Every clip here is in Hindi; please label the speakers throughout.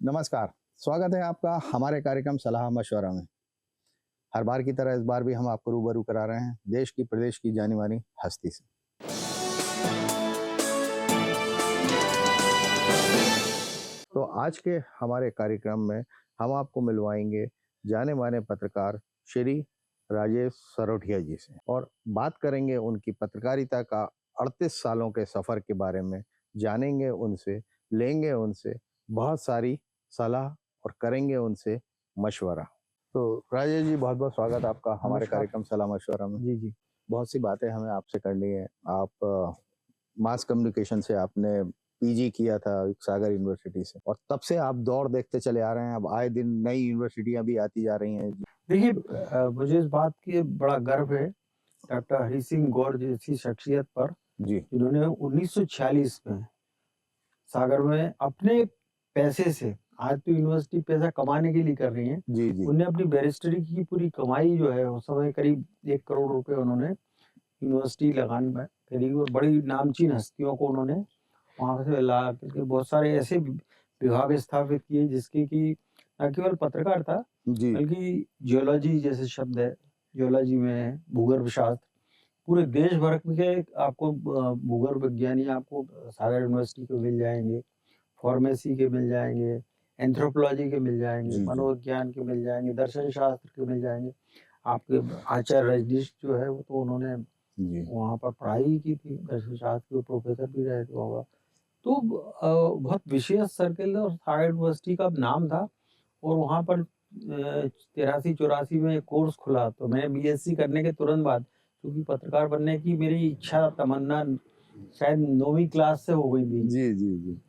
Speaker 1: नमस्कार, स्वागत है आपका हमारे कार्यक्रम सलाह मशवरा में। हर बार की तरह इस बार भी हम आपको रूबरू करा रहे हैं देश की प्रदेश की जानी-मानी हस्ती से। तो आज के हमारे कार्यक्रम में हम आपको मिलवाएंगे जाने-माने पत्रकार श्री राजेश सरोठिया जी से और बात करेंगे उनकी पत्रकारिता का 38 सालों के सफ़र के बारे में, जानेंगे उनसे, लेंगे उनसे बहुत सारी सलाह और करेंगे उनसे मशवरा। तो राजेश जी बहुत-बहुत स्वागत आपका हमारे
Speaker 2: नमस्कार।
Speaker 1: कार्यक्रम सलाह मशवरा में।
Speaker 2: जी, जी।
Speaker 1: बहुत सी बातें हमें आपसे करनी है। आप मास कम्युनिकेशन से आपने पीजी किया था सागर यूनिवर्सिटी से और तब से आप दौर देखते चले आ रहे हैं। अब आए दिन नई यूनिवर्सिटियाँ भी आती जा रही हैं।
Speaker 2: देखिए मुझे इस बात की बड़ा गर्व है डॉक्टर हरि सिंह गौर जैसी शख्सियत पर,
Speaker 1: जी,
Speaker 2: जिन्होंने 1946 में सागर में अपने पैसे से, आज तो यूनिवर्सिटी पैसा कमाने के लिए कर रही है,
Speaker 1: जी, जी।
Speaker 2: उन्होंने अपनी बैरिस्टरी की पूरी कमाई जो है उस समय करीब 1 करोड़ रुपए उन्होंने यूनिवर्सिटी लगाने में करी और बड़ी नामचीन हस्तियों को उन्होंने वहाँ से ला करके बहुत सारे ऐसे विभाग स्थापित किए जिसकी कि न केवल पत्रकारिता
Speaker 1: जी,
Speaker 2: बल्कि जियोलॉजी जैसे शब्द है, जियोलॉजी में भूगर्भ शास्त्र, पूरे देश भर के आपको भूगर्भ विज्ञानी आपको सागर यूनिवर्सिटी के मिल जाएँगे, फार्मेसी के मिल जाएँगे, एंथ्रोपोलॉजी के मिल जाएँगे,
Speaker 1: जी, जी,
Speaker 2: मनोविज्ञान के मिल जाएँगे, दर्शन शास्त्र के मिल जाएँगे। आपके आचार्य रजनीश जो है वो तो उन्होंने
Speaker 1: जी,
Speaker 2: वहाँ पर पढ़ाई की थी, दर्शन शास्त्र के प्रोफेसर भी रहे थे वहाँ। तो बहुत विशेष सर्किल और सागर यूनिवर्सिटी का नाम था और वहाँ पर 83-84 में एक कोर्स खुला, तो मैं बीएससी करने के तुरंत बाद, क्योंकि पत्रकार बनने की मेरी इच्छा तमन्ना शायद 9वीं क्लास से हो गई थी।
Speaker 1: जी, जी, जी।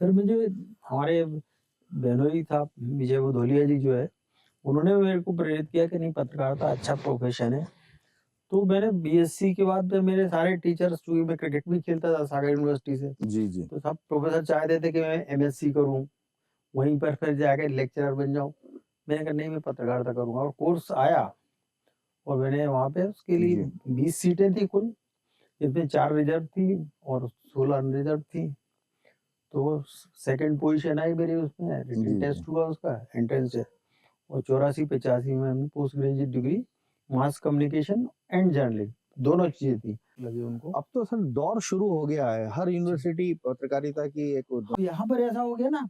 Speaker 2: फिर मुझे हमारे बहनोई था विजय भदौलिया जी जो है, उन्होंने मेरे को प्रेरित किया कि नहीं पत्रकारिता अच्छा प्रोफेशन है। तो मैंने बीएससी के बाद में मेरे सारे टीचर्स, चूँकि मैं क्रिकेट भी खेलता था सागर यूनिवर्सिटी से,
Speaker 1: जी, जी।
Speaker 2: तो सब प्रोफेसर चाहते थे कि मैं एमएससी करूँ, वहीं पर फिर जाके लेक्चरर बन जाऊँ। मैंने कहा नहीं मैं पत्रकारिता करूँगा और कोर्स आया और मैंने वहाँ पे उसके लिए
Speaker 1: जी,
Speaker 2: 20 सीटें थी कुल, जिसमें 4 रिजर्व थी और 16 अनरिजर्व थी। तो सेकंड पोजीशन आई मेरी उसमें, रिटन
Speaker 1: जी, जी।
Speaker 2: टेस्ट हुआ उसका एंट्रेंस से और 84-85 में हमने post graduate degree mass communication and journalism दोनों चीज़ें थी, लगी उनको।
Speaker 1: अब तो सर दौर शुरू हो गया है। हर
Speaker 2: जी।
Speaker 1: यूनिवर्सिटी पत्रकारिता की एक
Speaker 2: अब यहाँ पर ऐसा हो गया ना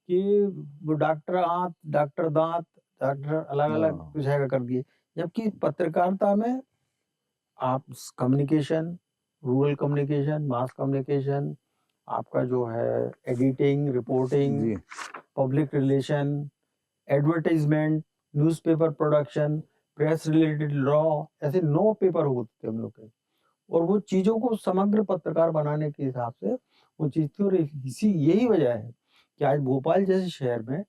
Speaker 2: कि वो डॉक्टर आँत, डॉक्टर दाँत, डॉक्टर अलग-अलग
Speaker 1: हाँ,
Speaker 2: विषय का कर दिए। जबकि पत्रकारिता में आप communication, rural communication, mass communication, आपका जो है एडिटिंग, रिपोर्टिंग,
Speaker 1: जी,
Speaker 2: public relation, advertisement, newspaper production, press related law, ऐसे 9 पेपर होते थे हम लोग के। और वो चीज़ों को समग्र पत्रकार बनाने के हिसाब से वो चीज़ थी और इसी यही वजह है कि आज भोपाल जैसे शहर में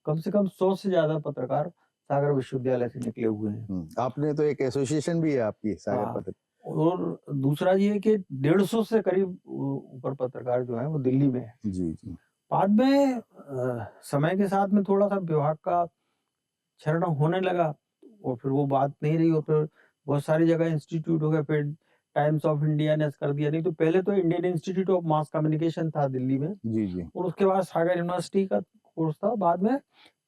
Speaker 2: कम से कम 100 से ज़्यादा पत्रकार सागर विश्वविद्यालय से निकले हुए हैं।
Speaker 1: आपने तो एक एसोसिएशन भी है आपकी सागर
Speaker 2: हाँ,
Speaker 1: पत्र।
Speaker 2: और दूसरा ये कि 150 से करीब ऊपर पत्रकार जो हैं वो दिल्ली में हैं।
Speaker 1: जी, जी।
Speaker 2: बाद में समय के साथ में थोड़ा-सा विभाग का क्षरण होने लगा और फिर वो बात नहीं रही और फिर बहुत सारी जगह इंस्टीट्यूट हो गए, फिर टाइम्स ऑफ इंडिया ने कर दिया। नहीं तो पहले तो Indian institute of mass communication था दिल्ली में
Speaker 1: जी, जी।
Speaker 2: और उसके बाद सागर यूनिवर्सिटी का कोर्स था। बाद में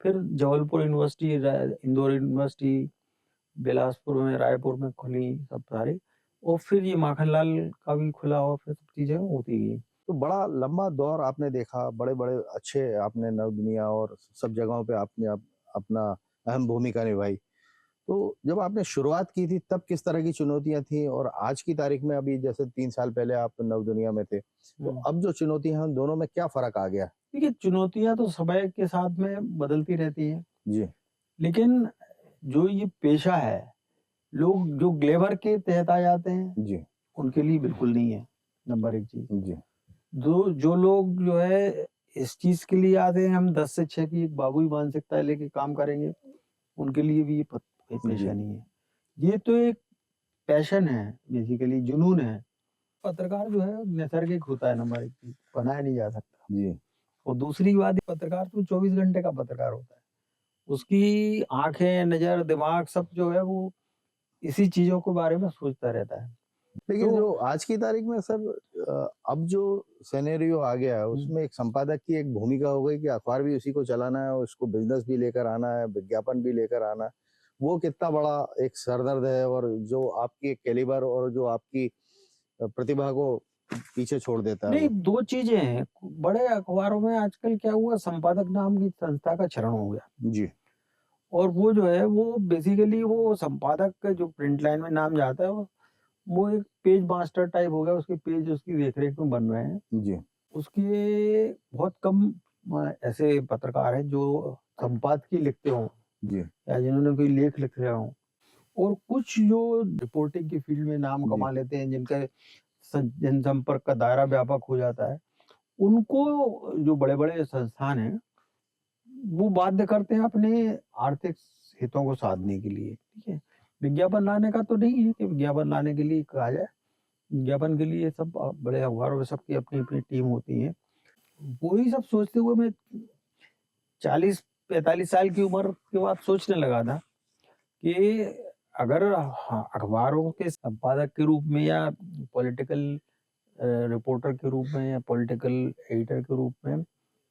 Speaker 2: फिर जबलपुर यूनिवर्सिटी, इंदौर यूनिवर्सिटी, बिलासपुर में, रायपुर में खुली सब सारी और फिर ये माखनलाल का भी खुला और फिर सब चीज़ें होती गई।
Speaker 1: तो बड़ा लंबा दौर आपने देखा, बड़े-बड़े अच्छे आपने नवदुनिया और सब जगहों पे आपने अपना अहम भूमिका निभाई। तो जब आपने शुरुआत की थी तब किस तरह की चुनौतियाँ थी और आज की तारीख में अभी जैसे 3 साल पहले आप नवदुनिया में थे, तो
Speaker 2: हुँ।
Speaker 1: अब जो चुनौतियाँ हैं उन दोनों में क्या फ़र्क आ गया?
Speaker 2: देखिए चुनौतियाँ तो समय के साथ में बदलती रहती हैं,
Speaker 1: जी,
Speaker 2: लेकिन जो ये पेशा है, लोग जो ग्लैमर के तहत आ जाते हैं,
Speaker 1: जी,
Speaker 2: उनके लिए बिल्कुल नहीं है, नंबर 1 चीज़।
Speaker 1: जी,
Speaker 2: जो जो लोग जो है इस चीज़ के लिए आते हैं, हम 10 से 6 की एक बाबुई मानसिकता लेके काम करेंगे, उनके लिए भी ये पेशा
Speaker 1: जी,
Speaker 2: नहीं है। ये तो एक पैशन है, बेसिकली जुनून है। पत्रकार जो है नैसर्गिक होता है, नंबर 1 चीज़, बनाया नहीं जा सकता।
Speaker 1: जी,
Speaker 2: और दूसरी बात, पत्रकार तो 24 घंटे का पत्रकार होता है। उसकी आँखें, नज़र, दिमाग सब जो है वो इसी चीज़ों के बारे में सोचता रहता है।
Speaker 1: लेकिन
Speaker 2: तो
Speaker 1: जो आज की तारीख में सर अब जो सिनेरियो आ गया है उसमें एक संपादक की एक भूमिका हो गई कि अखबार भी उसी को चलाना है, उसको बिजनेस भी लेकर आना है, विज्ञापन भी लेकर आना है। वो कितना बड़ा एक सरदर्द है, और जो आपकी एक कैलिबर और जो आपकी प्रतिभा को पीछे छोड़ देता है
Speaker 2: नहीं,
Speaker 1: वो।
Speaker 2: 2 चीज़ें हैं। बड़े अखबारों में आजकल क्या हुआ, संपादक नाम की संस्था का क्षरण हो गया।
Speaker 1: जी,
Speaker 2: और वो जो है वो बेसिकली वो संपादक का जो प्रिंट लाइन में नाम जाता है वो एक पेज मास्टर टाइप हो गया, उसके पेज उसकी देख-रेख में बन रहे हैं।
Speaker 1: जी,
Speaker 2: उसके बहुत कम ऐसे पत्रकार हैं जो संपादकीय लिखते हों
Speaker 1: जी,
Speaker 2: या जिन्होंने कोई लेख लिख रहे हों, और कुछ जो रिपोर्टिंग की फील्ड में नाम
Speaker 1: जी,
Speaker 2: कमा लेते हैं, जिनका जनसंपर्क का दायरा व्यापक हो जाता है, उनको जो बड़े-बड़े संस्थान हैं, वो बाध्य करते हैं अपने आर्थिक हितों को साधने के लिए, ठीक है? विज्ञापन लाने का तो नहीं है कि विज्ञापन लाने के लिए कहा जाए। विज्ञापन के लिए सब बड़े अखबारों में सबकी अपनी-अपनी टीम होती है। वही सब सोचते हुए मैं 40-45 साल की उम्र के बाद सोचने लगा था कि अगर अखबारों के संपादक के रूप में या पॉलिटिकल रिपोर्टर के रूप में या पॉलिटिकल एडिटर के रूप में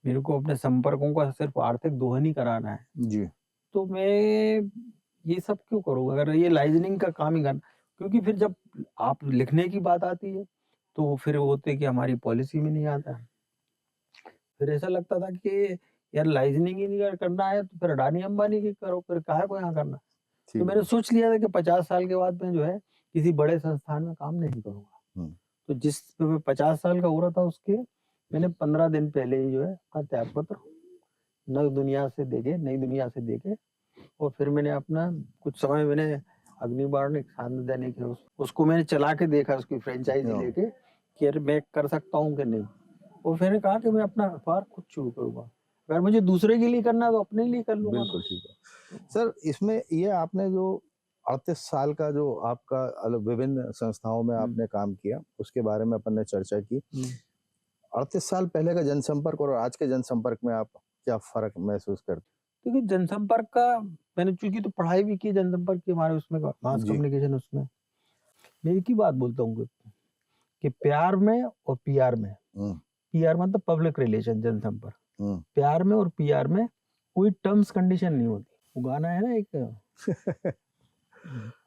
Speaker 2: मेरे को अपने संपर्कों का सिर्फ आर्थिक दोहन ही कराना है,
Speaker 1: जी,
Speaker 2: तो मैं ये सब क्यों करूँगा? अगर ये लाइजनिंग का काम ही करना, क्योंकि फिर जब आप लिखने की बात आती है, तो फिर वो होते कि हमारी पॉलिसी में नहीं आता है। फिर ऐसा लगता था कि यार लाइजनिंग ही नहीं अगर करना है तो फिर अडानी अंबानी की करो, फिर काहे को यहाँ करना? तो
Speaker 1: ठीक
Speaker 2: मैंने
Speaker 1: है।
Speaker 2: सोच लिया था कि 50 साल के बाद मैं जो है किसी बड़े संस्थान में काम नहीं करूँगा।
Speaker 1: हुँ,
Speaker 2: तो जिस पे मैं 50 साल का हो रहा था उसके मैंने 15 दिन पहले ही जो है अपना त्यागपत्र नई दुनिया से देके और फिर मैंने अपना कुछ समय मैंने अग्निबाण एक शांत दैनिक है उसको मैंने चला के देखा, उसकी फ्रेंचाइजी
Speaker 1: हाँ,
Speaker 2: लेके कि यार मैं कर सकता हूँ कि नहीं। और फिर कहा कि मैं अपना अखबार खुद शुरू करूँगा। अगर मुझे दूसरे के लिए करना है तो अपने लिए कर लूँगा ना।
Speaker 1: बिल्कुल ठीक है। सर, इसमें ये आपने जो 38 साल का जो आपका विभिन्न संस्थाओं में
Speaker 2: हुँ,
Speaker 1: आपने काम किया, उसके बारे में अपन ने चर्चा की।
Speaker 2: हुँ।
Speaker 1: 38 साल पहले का जनसंपर्क और आज के जनसंपर्क में आप क्या फ़र्क महसूस करते
Speaker 2: क्योंकि जनसंपर्क का मैंने चूँकि तो पढ़ाई भी की जनसंपर्क की हमारे उसमें
Speaker 1: हैं?
Speaker 2: मास
Speaker 1: जी,
Speaker 2: कम्युनिकेशन उसमें। मैं एक ही बात बोलता हूँ कि प्यार में और पीआर में,
Speaker 1: हुँ,
Speaker 2: पीआर मतलब पब्लिक रिलेशन जनसंपर्क,
Speaker 1: हुँ,
Speaker 2: प्यार में और पीआर में कोई टर्म्स कंडीशन नहीं होती। वो गाना है ना एक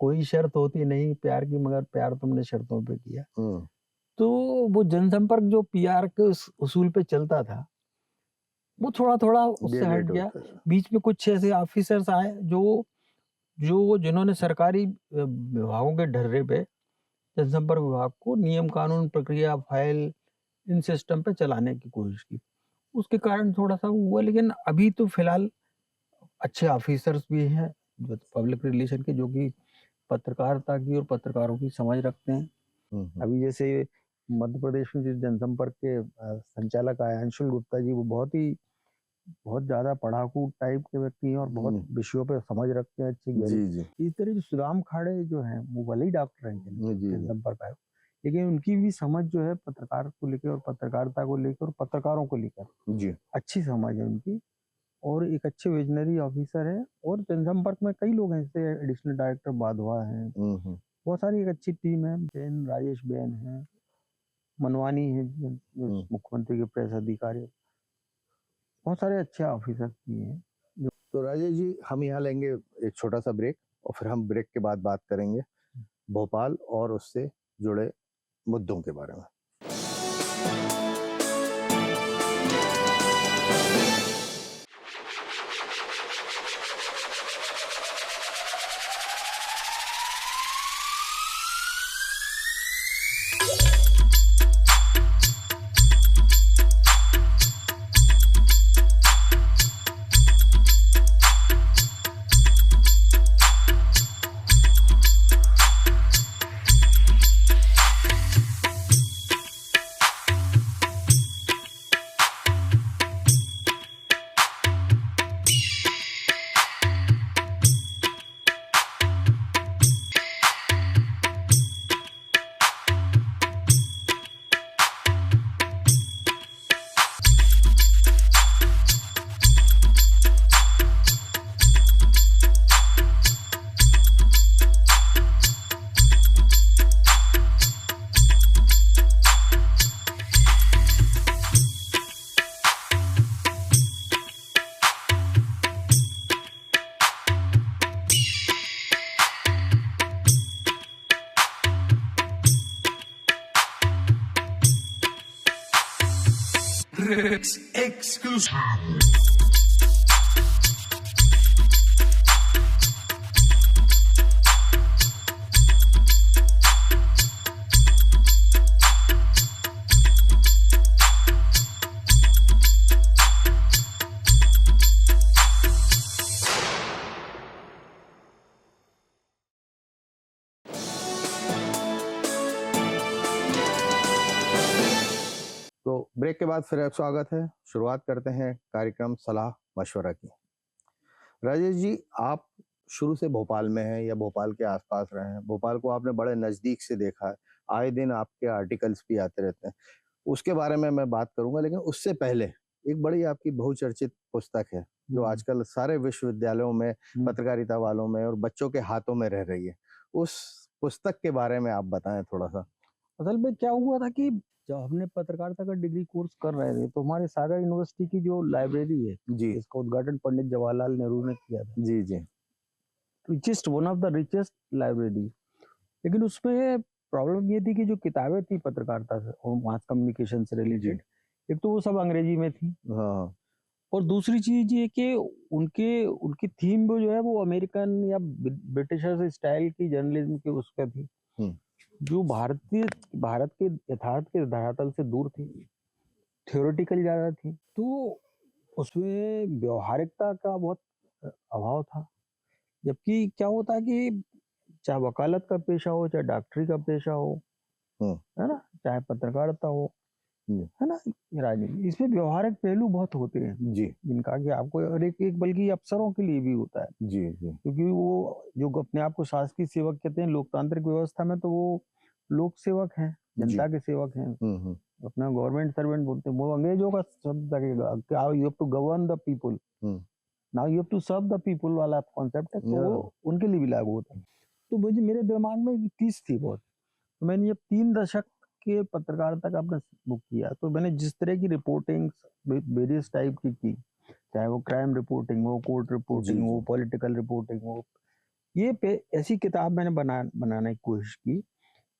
Speaker 2: कोई शर्त होती नहीं प्यार की मगर प्यार तुमने शर्तों पे किया।
Speaker 1: हुँ,
Speaker 2: तो वो जनसंपर्क जो पीआर के उस उसूल पे चलता था, वो थोड़ा-थोड़ा उससे हट
Speaker 1: डेविएट
Speaker 2: गया।
Speaker 1: होता है।
Speaker 2: बीच में कुछ ऐसे ऑफिसर्स आए जो जिन्होंने सरकारी विभागों के ढर्रे पे जनसंपर्क विभाग को नियम कानून प्रक्रिया फाइल इन सिस्टम पे चलाने की कोशिश की। उसके कारण थोड़ा-सा वो हुआ, लेकिन अभी तो फिलहाल अच्छे ऑफिसर्स भी हैं जो पब्लिक रिलेशन के, जो कि पत्रकारिता की और पत्रकारों की समझ रखते हैं।
Speaker 1: हुँ, हुँ,
Speaker 2: अभी जैसे मध्य प्रदेश में जो जनसंपर्क के संचालक आए अंशुल गुप्ता जी, वो बहुत ज़्यादा पढ़ाकू टाइप के व्यक्ति हैं और बहुत
Speaker 1: हुँ,
Speaker 2: विषयों पे समझ रखते हैं, अच्छी गहरी।
Speaker 1: जी, जी,
Speaker 2: इस तरह जो सुदाम खाड़े जो हैं, वो भले ही डॉक्टर हैं
Speaker 1: जी, जी,
Speaker 2: जनसंपर्क आयोग, लेकिन उनकी भी समझ जो है पत्रकार को लेकर और पत्रकारिता को लेकर और पत्रकारों को लेकर
Speaker 1: जी,
Speaker 2: अच्छी समझ है उनकी, और एक अच्छे विजनरी ऑफिसर हैं। और जनसंपर्क में कई लोग हैं, जैसे एडिशनल डायरेक्टर बाधवा हैं,
Speaker 1: हुँ, हुँ,
Speaker 2: बहुत सारी एक अच्छी टीम है। राजेश बेन है, मनवानी है जो
Speaker 1: हुँ।
Speaker 2: मुख्यमंत्री के प्रेस अधिकारी, बहुत सारे अच्छे ऑफिसर भी हैं।
Speaker 1: तो राजेश जी, हम यहाँ लेंगे एक छोटा-सा ब्रेक और फिर हम ब्रेक के बाद बात करेंगे भोपाल और उससे जुड़े मुद्दों के बारे में।
Speaker 3: Rick's exclusive.
Speaker 1: तो ब्रेक के बाद फिर आप स्वागत है। शुरुआत करते हैं कार्यक्रम सलाह मशवरा की। राजेश जी, आप शुरू से भोपाल में हैं या भोपाल के आसपास रहे हैं, भोपाल को आपने बड़े नज़दीक से देखा है, आए दिन आपके आर्टिकल्स भी आते रहते हैं, उसके बारे में मैं बात करूंगा। लेकिन उससे पहले एक बड़ी आपकी बहुचर्चित पुस्तक है जो आजकल सारे विश्वविद्यालयों में, पत्रकारिता वालों में और बच्चों के हाथों में रह रही है। उस पुस्तक के बारे में आप बताएं थोड़ा सा।
Speaker 2: असल में क्या हुआ था कि जब हमने पत्रकारिता का डिग्री कोर्स कर रहे थे तो हमारे सागर यूनिवर्सिटी की जो लाइब्रेरी है,
Speaker 1: जी
Speaker 2: इसका उद्घाटन पंडित जवाहरलाल नेहरू ने किया था।
Speaker 1: जी जी
Speaker 2: richest, one of the richest library. लेकिन उसमें प्रॉब्लम ये थी कि जो किताबें थी पत्रकारिता से और मास कम्युनिकेशन से रिलेटेड, एक तो वो सब अंग्रेजी में थी,
Speaker 1: हाँ
Speaker 2: और दूसरी चीज ये कि उनकी थीम जो है वो अमेरिकन या ब्रिटिशर्स स्टाइल की जर्नलिज्म की उसका थी, जो भारत के यथार्थ के धरातल से दूर थी, थ्योरेटिकल ज्यादा थी। तो उसमें व्यवहारिकता का बहुत अभाव था। जबकि क्या होता है कि चाहे वकालत का पेशा हो, चाहे डॉक्टरी का पेशा हो, है ना, चाहे पत्रकारिता हो, है ना, राजनीति, इसमें व्यवहारिक पहलू बहुत होते हैं
Speaker 1: जी
Speaker 2: जिनका कि आपको, और एक बल्कि अफसरों के लिए भी होता है,
Speaker 1: जी जी
Speaker 2: क्योंकि वो जो अपने आप को शासकीय सेवक कहते हैं लोकतांत्रिक व्यवस्था में, तो वो लोक सेवक हैं, जनता के सेवक हैं, अपना गवर्नमेंट सर्वेंट बोलते हैं। वो अंग्रेजों का शब्द लगेगा, you have to govern the people, now you have to serve the people वाला कॉन्सेप्ट है, तो वो उनके लिए भी लागू होता है। तो मुझे, मेरे दिमाग में एक चीज थी बहुत, तो मैंने ये 3 दशक के पत्रकारिता का अपना बुक किया, तो मैंने जिस तरह की रिपोर्टिंग वेरियस टाइप की, चाहे वो क्राइम रिपोर्टिंग हो, कोर्ट रिपोर्टिंग हो, पॉलिटिकल रिपोर्टिंग हो, ये ऐसी किताब मैंने बनाने की कोशिश की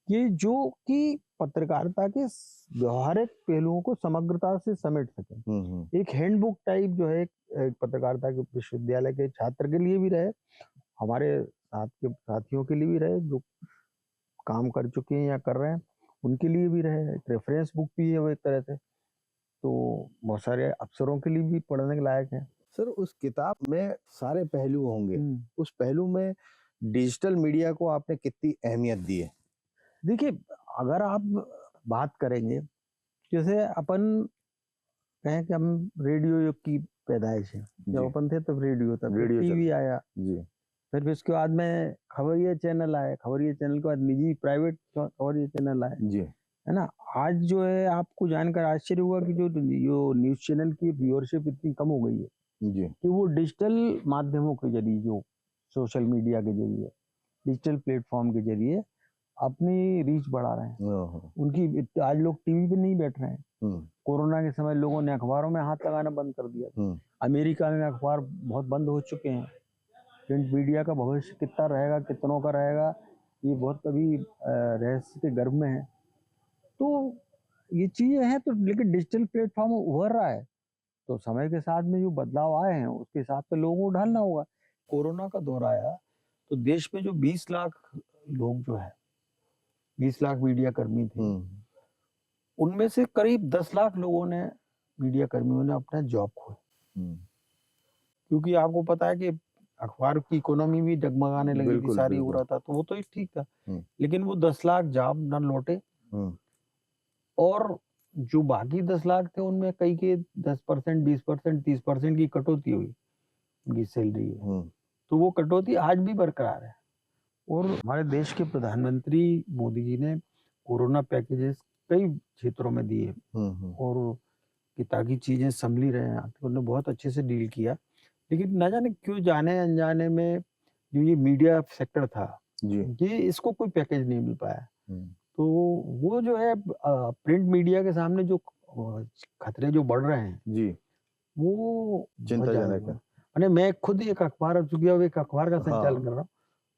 Speaker 2: कि जो कि पत्रकारिता के व्यवहारिक पहलुओं को समग्रता से समेट सके। एक हैंडबुक टाइप जो है, एक पत्रकारिता के विश्वविद्यालय के छात्र के लिए भी रहे, हमारे साथ के साथियों के लिए भी रहे, जो काम कर चुके हैं या कर रहे हैं उनके लिए भी रहे, एक रेफरेंस बुक भी है वो एक तरह से, तो बहुत सारे अफसरों के लिए भी पढ़ने के लायक है।
Speaker 1: सर, उस किताब में सारे पहलू होंगे, उस पहलू में डिजिटल मीडिया को आपने कितनी अहमियत दी है?
Speaker 2: देखिए, अगर आप बात करेंगे, जैसे अपन कहें कि हम रेडियो युग की पैदाइश है, जब अपन थे तब रेडियो था, फिर टीवी आया, फिर उसके बाद में खबरिया चैनल आए, खबरिया चैनल के बाद निजी प्राइवेट खबरिया चैनल आए, है ना। आज जो है आपको जानकर आश्चर्य हुआ कि जो न्यूज चैनल की व्यूअरशिप इतनी कम हो गई है कि वो डिजिटल माध्यमों के जरिए, जो सोशल मीडिया के जरिए, डिजिटल प्लेटफॉर्म के जरिए अपनी रीच बढ़ा रहे हैं। उनकी आज लोग टीवी पे नहीं बैठ रहे हैं। कोरोना के समय लोगों ने अखबारों में हाथ लगाना बंद कर दिया। अमेरिका में अखबार बहुत बंद हो चुके हैं। प्रिंट मीडिया का भविष्य कितना रहेगा, कितनों का रहेगा, ये बहुत अभी रहस्य के गर्भ में है। तो ये चीजें हैं, तो लेकिन डिजिटल प्लेटफॉर्म उभर रहा है, तो समय के साथ में जो बदलाव आए हैं उसके हिसाब से लोगों को ढलना होगा। कोरोना का दौर आया तो देश में जो 20 लाख लोग जो है, 20 लाख मीडिया कर्मी थे, उनमें से करीब 10 लाख लोगों ने, मीडिया कर्मियों ने अपना जॉब खोया। क्योंकि आपको पता है कि अखबार की इकोनॉमी भी डगमगाने लगी थी, सारी हो रहा था, तो वो तो ठीक था। लेकिन वो 10 लाख जॉब न लौटे, और जो बाकी 10 लाख थे उनमें कई के 10%, 20%, 30% की कटौती हुई उनकी सैलरी में। तो वो कटौती आज भी बरकरार है। और हमारे देश के प्रधानमंत्री मोदी जी ने कोरोना पैकेजेस कई क्षेत्रों में दिए, और कि ताकि चीजें संभली रहे हैं, तो उन्होंने बहुत अच्छे से डील किया। लेकिन न जाने क्यों, जाने अनजाने में जो ये मीडिया सेक्टर था, ये इसको कोई पैकेज नहीं मिल पाया। तो वो जो है प्रिंट मीडिया के सामने जो खतरे जो बढ़ रहे हैं, वो
Speaker 1: चिंताजनक है।
Speaker 2: अरे मैं खुद एक अखबार, चूंकि अब एक अखबार का संचालन कर रहा हूँ,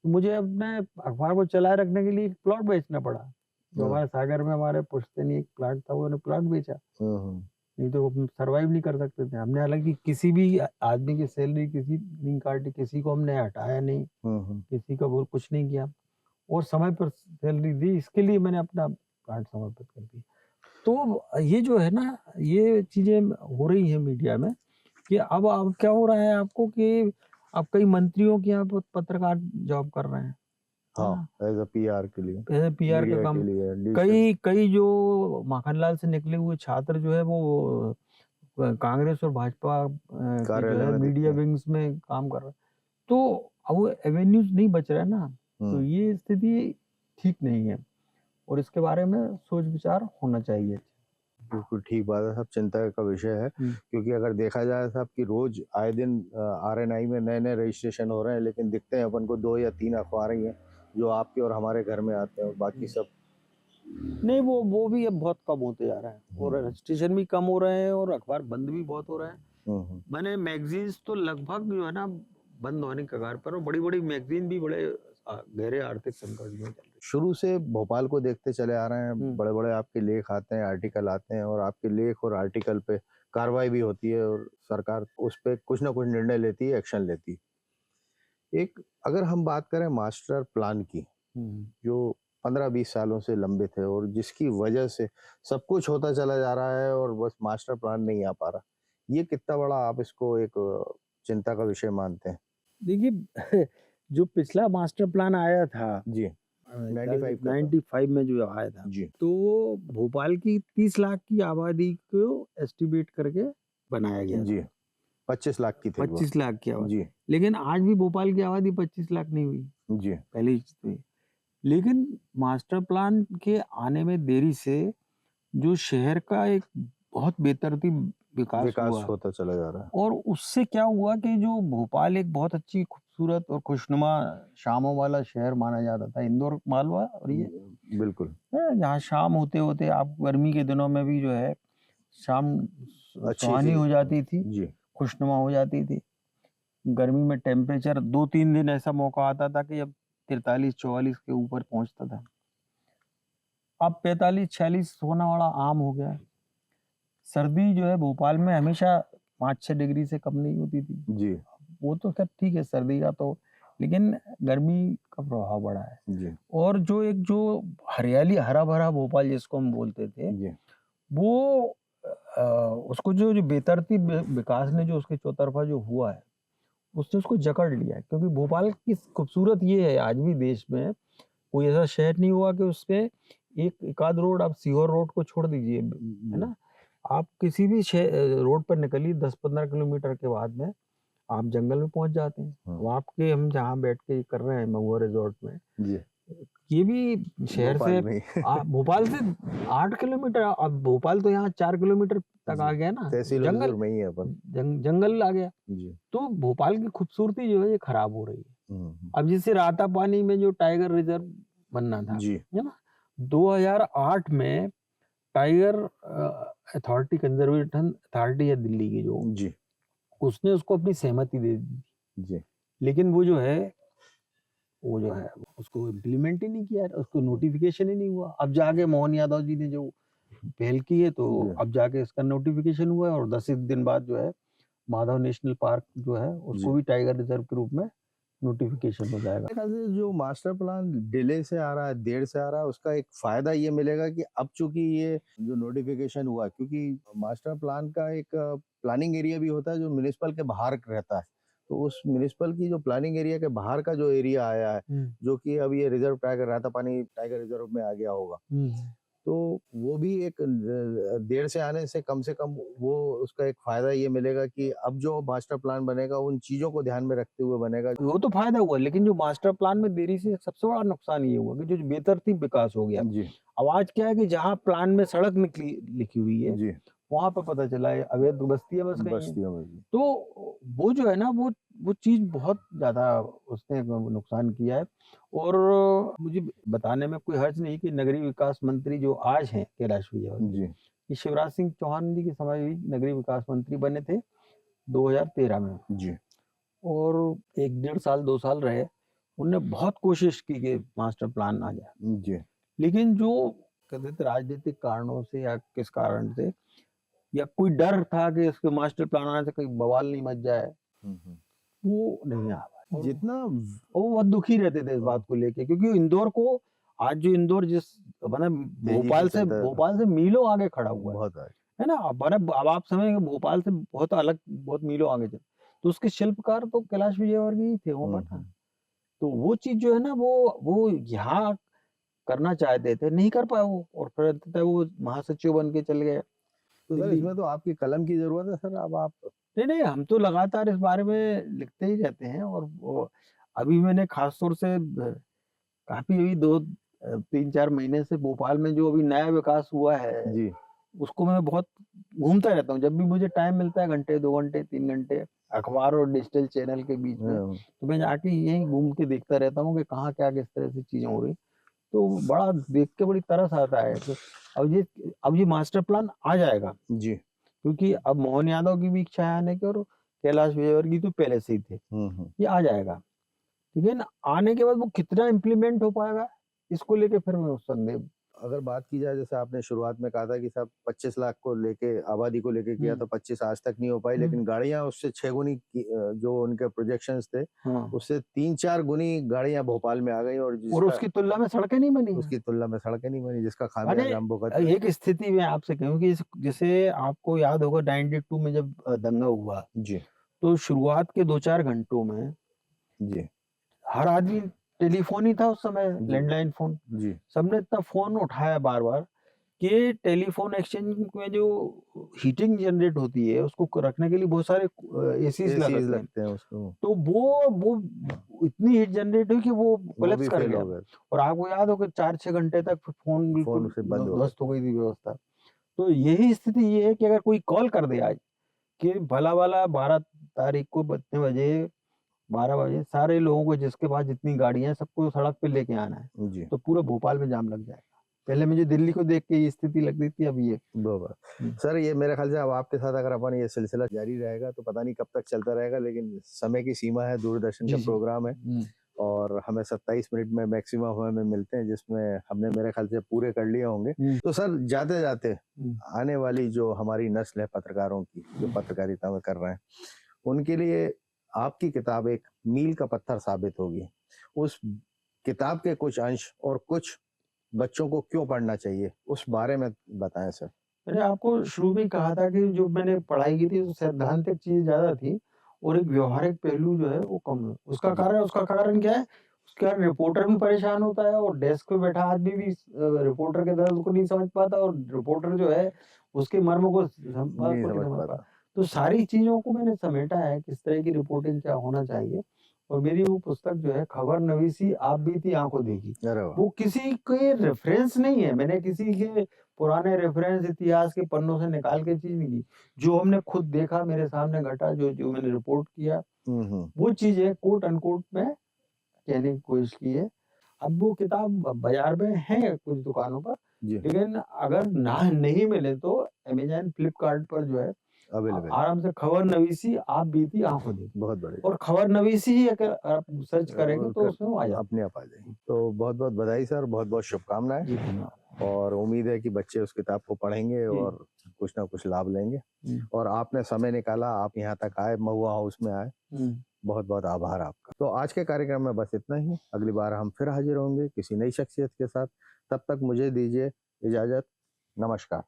Speaker 2: तो मुझे अपने अखबार को चलाए रखने के लिए एक प्लॉट बेचना पड़ा। जो हमारे सागर में हमारे पुश्तैनी एक प्लाट था, वो प्लॉट बेचा। नहीं तो हम सर्वाइव नहीं कर सकते थे। हमने हालांकि किसी भी आदमी की सैलरी किसी नहीं काटी, किसी को हमने हटाया नहीं, किसी का वो कुछ नहीं किया और समय पर सैलरी दी। इसके लिए मैंने अपना कार्ड समर्पित कर दिया। तो ये जो है ना, ये चीजें हो रही है मीडिया में कि अब क्या हो रहा है आपको कि अब कई मंत्रियों के यहाँ पर पत्रकार जॉब कर रहे हैं।
Speaker 1: हाँ, एज अ पीआर के लिए,
Speaker 2: ऐसे पीआर का
Speaker 1: मीडिया
Speaker 2: काम।
Speaker 1: के लिए, डिजिटल
Speaker 2: कई जो माखनलाल से निकले हुए छात्र जो है वो कांग्रेस और भाजपा के जो
Speaker 1: कार्यालय
Speaker 2: है
Speaker 1: में दिखते
Speaker 2: मीडिया
Speaker 1: हैं।
Speaker 2: विंग्स में काम कर रहे हैं। तो अब वो एवेन्यूज नहीं बच रहा है ना, तो
Speaker 1: हम्म,
Speaker 2: ये स्थिति ठीक नहीं है और इसके बारे में सोच विचार होना चाहिए।
Speaker 1: बिल्कुल ठीक बात है साहब, चिंता का विषय है क्योंकि अगर देखा जाए साहब कि रोज आए दिन आरएनआई में नए नए रजिस्ट्रेशन हो रहे हैं, लेकिन दिखते हैं अपन को 2 या 3 अखबार ही हैं जो आपके और हमारे घर में आते हैं और बाकी सब
Speaker 2: नहीं, वो भी अब बहुत कम होते जा रहा है और
Speaker 1: हम्म,
Speaker 2: रजिस्ट्रेशन भी कम हो रहे हैं और अखबार बंद भी बहुत हो रहे हैं।
Speaker 1: हम्म,
Speaker 2: मैंने मैगजीन्स तो लगभग जो है ना बंद होने के कगार पर, और बड़ी बड़ी मैगजीन भी बड़े गहरे आर्थिक संकट में चल रही है।
Speaker 1: शुरू से भोपाल को देखते चले आ रहे हैं,
Speaker 2: हम्म।
Speaker 1: बड़े बड़े आपके लेख आते हैं, आर्टिकल आते हैं और आपके लेख और आर्टिकल पे कार्रवाई भी होती है और सरकार उस पे कुछ ना कुछ निर्णय लेती है, एक्शन लेती है। एक अगर हम बात करें मास्टर प्लान की, जो 15-20 सालों से लंबित है और जिसकी वजह से सब कुछ होता चला जा रहा है और बस मास्टर प्लान नहीं आ पा रहा, ये कितना बड़ा आप इसको एक चिंता का विषय मानते हैं?
Speaker 2: देखिए जो पिछला मास्टर प्लान आया था
Speaker 1: जी, 95 का था।
Speaker 2: 95 में जो आया था,
Speaker 1: जी,
Speaker 2: तो भोपाल की 30 लाख की आबादी को एस्टिमेट करके बनाया गया
Speaker 1: जी, 25 लाख की थी वो।
Speaker 2: 25 लाख की आबादी।
Speaker 1: जी,
Speaker 2: लेकिन आज भी भोपाल की आबादी 25 लाख नहीं हुई,
Speaker 1: जी,
Speaker 2: पहली चीज तो ये। लेकिन मास्टर प्लान के आने में देरी से जो शहर का एक बहुत बेतरतीब विकास
Speaker 1: विकास
Speaker 2: हुआ
Speaker 1: होता चला जा रहा है।
Speaker 2: और उससे क्या हुआ कि जो भोपाल एक बहुत अच्छी खूबसूरत और खुशनुमा शामों वाला शहर माना जाता था, इंदौर मालवा और ये
Speaker 1: बिल्कुल,
Speaker 2: जहाँ शाम होते होते आप गर्मी के दिनों में भी जो है शाम
Speaker 1: अच्छी
Speaker 2: सुहानी
Speaker 1: सी
Speaker 2: हो जाती थी,
Speaker 1: जी,
Speaker 2: खुशनुमा हो जाती थी। गर्मी में टेम्परेचर 2-3 दिन ऐसा मौका आता था कि अब 43-44 के ऊपर पहुंचता था। अब 45-46 होना वाला आम हो गया है। सर्दी जो है भोपाल में हमेशा 5-6 डिग्री से कम नहीं होती थी।
Speaker 1: जी,
Speaker 2: वो तो खैर ठीक है सर्दी का तो, लेकिन गर्मी का प्रभाव बढ़ा है।
Speaker 1: जी,
Speaker 2: और जो हरियाली हरा भरा भोपाल जिसको हम बोलते थे,
Speaker 1: जी,
Speaker 2: वो उसको जो बेतरतीब विकास ने जो उसके चौतरफा जो हुआ है उसने उसको जकड़ लिया है। क्योंकि भोपाल की खूबसूरत ये है, आज भी देश में कोई ऐसा शहर नहीं हुआ कि उसपे एक आध रोड, आप सीहोर रोड को छोड़ दीजिए, है ना, आप किसी भी रोड पर निकलिए 10-15 किलोमीटर के बाद में आप जंगल में पहुंच जाते हैं।
Speaker 1: हाँ।
Speaker 2: वहाँ के हम जहाँ बैठ के कर रहे हैं महुआ रिजॉर्ट में,
Speaker 1: जी,
Speaker 2: ये भी शहर
Speaker 1: भोपाल
Speaker 2: से
Speaker 1: में ही।
Speaker 2: भोपाल से 8 किलोमीटर, अब भोपाल तो यहाँ 4 किलोमीटर तक आ
Speaker 1: जी,
Speaker 2: गया ना,
Speaker 1: तहसील
Speaker 2: जंगल
Speaker 1: हजूर में ही है अपन।
Speaker 2: जंगल आ गया।
Speaker 1: जी,
Speaker 2: तो भोपाल की खूबसूरती जो है ये खराब हो रही है।
Speaker 1: हम्म,
Speaker 2: अब जैसे रातापानी में जो टाइगर रिजर्व बनना था,
Speaker 1: जी,
Speaker 2: है ना, 2008 में टाइगर अथॉरिटी, कंजर्वेशन अथॉरिटी है दिल्ली की, जो
Speaker 1: जी,
Speaker 2: उसने उसको अपनी सहमति दे दी,
Speaker 1: जी,
Speaker 2: लेकिन वो जो है उसको इम्प्लीमेंट ही नहीं किया, उसको नोटिफिकेशन ही नहीं हुआ। अब जाके मोहन यादव जी ने जो पहल की है, तो
Speaker 1: जी।
Speaker 2: अब जाके इसका नोटिफिकेशन हुआ है और 10 दिन बाद जो है माधव नेशनल पार्क जो है उसको
Speaker 1: जी।
Speaker 2: भी टाइगर रिजर्व के रूप में नोटिफिकेशन हो जाएगा।
Speaker 1: मेरे ख्याल से जो मास्टर प्लान डिले से आ रहा है, देर से आ रहा है, उसका एक फायदा ये मिलेगा कि अब चूंकि ये जो नोटिफिकेशन हुआ, क्योंकि मास्टर प्लान का एक प्लानिंग एरिया भी होता है जो म्युनिसिपल के बाहर रहता है, तो उस म्युनिसिपल की जो प्लानिंग एरिया के बाहर का जो एरिया आया है, जो कि अब ये reserve tiger Ratapani tiger reserve में आ गया होगा, तो वो भी एक देर से कम वो उसका एक फायदा ये मिलेगा कि अब जो मास्टर प्लान बनेगा उन चीजों को ध्यान में रखते हुए बनेगा।
Speaker 2: वो तो फायदा हुआ, लेकिन जो मास्टर प्लान में देरी से सबसे बड़ा नुकसान ये हुआ कि जो बेतरतीब विकास हो गया।
Speaker 1: जी,
Speaker 2: अब आज क्या है कि जहाँ प्लान में सड़क निकली लिखी हुई है,
Speaker 1: जी,
Speaker 2: वहां पर पता चला है अवैध बस्तियां बस गई हैं।
Speaker 1: बस्तियों में भी।
Speaker 2: तो वो जो है ना, वो चीज बहुत ज्यादा उसने नुकसान किया है। और मुझे बताने में कोई हर्ज नहीं कि नगरीय विकास मंत्री जो आज हैं कैलाश विजयवर्गीय,
Speaker 1: जी,
Speaker 2: ये शिवराज सिंह चौहान जी के समय भी नगरीय विकास मंत्री बने थे 2013 में,
Speaker 1: जी,
Speaker 2: और 1-1.5 साल 2 साल रहे। उनने बहुत कोशिश की कि मास्टर प्लान आ जाए,
Speaker 1: जी,
Speaker 2: लेकिन जो कथित राजनीतिक कारणों से या किस कारण से या कोई डर था कि इसके मास्टर प्लान आने से कहीं बवाल नहीं मच जाए, वो नहीं आ पाया। और
Speaker 1: जितना
Speaker 2: वो बहुत दुखी रहते थे इस बात को लेके, क्योंकि इंदौर को आज जो इंदौर जिस मतलब
Speaker 1: तेजी से चलता है।
Speaker 2: भोपाल से मीलों आगे खड़ा हुआ
Speaker 1: बहुत आगे।
Speaker 2: है ना। अब आप समझेंगे भोपाल से बहुत अलग, बहुत मीलों आगे चल, तो उसके शिल्पकार तो कैलाश विजयवर्गीय ही थे, वो पता। तो वो चीज जो है ना, वो यहाँ करना चाहते थे, नहीं कर पाए वो, और फिर अंततः वो महासचिव बन के चल गए
Speaker 1: तो सर
Speaker 2: दिल्ली।
Speaker 1: इसमें तो आपकी कलम की जरूरत है सर। अब आप
Speaker 2: नहीं, हम तो लगातार इस बारे में लिखते ही रहते हैं। और वो अभी मैंने खास तौर से काफी अभी 3-4 महीने से भोपाल में जो अभी नया विकास हुआ है,
Speaker 1: जी
Speaker 2: उसको मैं बहुत घूमता रहता हूँ। जब भी मुझे टाइम मिलता है, घंटे 2 घंटे 3 घंटे अखबार और डिजिटल चैनल के बीच में,
Speaker 1: हाँ,
Speaker 2: तो मैं जाके यहीं घूम के देखता रहता हूँ कि कहाँ क्या किस तरह से चीजें हो रही। तो बड़ा देख के बड़ी तरस आता है कि अब ये मास्टर प्लान आ जाएगा,
Speaker 1: जी
Speaker 2: क्योंकि अब मोहन यादव की भी इच्छा है आने की, और कैलाश विजयवर्गीय तो पहले से ही थे। ये आ जाएगा, लेकिन आने के बाद वो कितना इम्प्लीमेंट हो पाएगा, इसको लेके फिर मैं संदेह।
Speaker 1: अगर बात की जाए, जैसे आपने शुरुआत में कहा था कि साहब 25 लाख को लेके आबादी को लेके किया, तो 25 आज तक नहीं हो पाई, लेकिन गाड़ियां उससे 6 गुनी जो उनके प्रोजेक्शंस थे,
Speaker 2: हाँ,
Speaker 1: उससे 3-4 गुनी गाड़ियां भोपाल में आ गई, और
Speaker 2: और उसकी तुलना में सड़कें नहीं बनी हैं।
Speaker 1: उसकी तुलना में सड़कें नहीं बनी, जिसका
Speaker 2: अरे
Speaker 1: खामियाजा हम भुगत रहे हैं।
Speaker 2: एक स्थिति में आपसे कहूँ कि जैसे आपको याद होगा 92 में जब दंगा हुआ,
Speaker 1: जी
Speaker 2: तो शुरुआत के 2-4 घंटों में
Speaker 1: जी
Speaker 2: हर आदमी टेलीफोन ही था उस समय,
Speaker 1: जी।
Speaker 2: Landline phone.
Speaker 1: जी
Speaker 2: सबने इतना फोन उठाया बार बार कि टेलीफोन एक्सचेंज में जो हीटिंग जनरेट होती है, उसको रखने के लिए बहुत सारे एसीज
Speaker 1: एसीज
Speaker 2: लगते हैं।
Speaker 1: लगते हैं उसको,
Speaker 2: तो वो इतनी हीट जनरेट हुई कि वो
Speaker 1: वो
Speaker 2: कोलैप्स
Speaker 1: भी
Speaker 2: कर
Speaker 1: फेल
Speaker 2: गया।
Speaker 1: हो गए,
Speaker 2: और आपको याद हो कि 4-6 घंटे तक फोन बिल्कुल
Speaker 1: फोन से बंद हो गए।
Speaker 2: ध्वस्त हो गई थी व्यवस्था। तो यही स्थिति ये है कि अगर कोई कॉल कर दे आज कि भला वाला 12 तारीख को इतने बजे 12 बजे सारे लोगों को, जिसके पास जितनी गाड़ियां हैं, सबको सड़क पे लेके आना है,
Speaker 1: जी
Speaker 2: तो पूरा भोपाल में जाम लग जाएगा। पहले मुझे दिल्ली को देख के ये स्थिति लग रही थी, अब ये।
Speaker 1: बराबर। सर ये मेरे ख्याल से अब आपके साथ अगर अपन ये सिलसिला जारी रहेगा तो पता नहीं कब तक चलता रहेगा, लेकिन समय की सीमा है, दूरदर्शन
Speaker 2: जी,
Speaker 1: का
Speaker 2: जी।
Speaker 1: प्रोग्राम है, और हमें 27 मिनट में मैक्सिमम हमें मिलते हैं, जिसमें हमने मेरे ख्याल से पूरे कर लिए होंगे। तो सर जाते जाते आने वाली जो हमारी नस्ल है पत्रकारों की, जो पत्रकारिता में कर रहे हैं, उनके लिए आपकी किताब एक मील का पत्थर साबित होगी। उस किताब के कुछ अंश और कुछ बच्चों को क्यों पढ़ना चाहिए, उस बारे में बताएं सर।
Speaker 2: मैंने आपको शुरू में कहा था कि जो मैंने पढ़ाई की थी, सैद्धांतिक चीज ज्यादा थी और एक व्यवहारिक पहलू जो है वो कम है। उसका कारण क्या है? उसके कारण रिपोर्टर भी परेशान होता है, और डेस्क पे बैठा आदमी भी रिपोर्टर के दर्द को नहीं समझ पाता, और रिपोर्टर जो है उसके मर्म को
Speaker 1: नहीं समझ
Speaker 2: समझ
Speaker 1: पाता।
Speaker 2: पाता। तो सारी चीजों को मैंने समेटा है, किस तरह की रिपोर्टिंग क्या होना चाहिए। और मेरी वो पुस्तक जो है, खबर नवीसी आप बीती आंखों देखी,
Speaker 1: अरे वाह।
Speaker 2: वो किसी के रेफरेंस नहीं है, मैंने किसी के पुराने रेफरेंस इतिहास के पन्नों से निकाल के चीज नहीं की। जो हमने खुद देखा, मेरे सामने घटा, जो मैंने रिपोर्ट किया, वो चीजें कोट अनकोट में कहने की कोशिश की है। अब वो किताब बाजार में है कुछ दुकानों पर,
Speaker 1: जी
Speaker 2: लेकिन अगर नहीं मिले तो अमेजन, फ्लिपकार्ट पर जो है
Speaker 1: अवेलेबल।
Speaker 2: आराम से खबर नवीसी आप बीती आंखों देखी,
Speaker 1: बहुत बढ़िया।
Speaker 2: और खबर नवीसी ही अगर आप सर्च करेंगे तो उसमें वो आ जाता
Speaker 1: अपने आप आ जाएगी। तो बहुत बहुत बधाई सर, बहुत बहुत शुभकामनाएं,
Speaker 2: है। जी, धन्यवाद।
Speaker 1: और उम्मीद है कि बच्चे उस किताब को पढ़ेंगे और कुछ ना कुछ लाभ लेंगे। और आपने समय निकाला, आप यहाँ तक आए, महुआ हाउस में आए, बहुत बहुत आभार आपका। तो आज के कार्यक्रम में बस इतना ही। अगली बार हम फिर हाजिर होंगे किसी नई शख्सियत के साथ। तब तक मुझे दीजिए इजाजत। नमस्कार।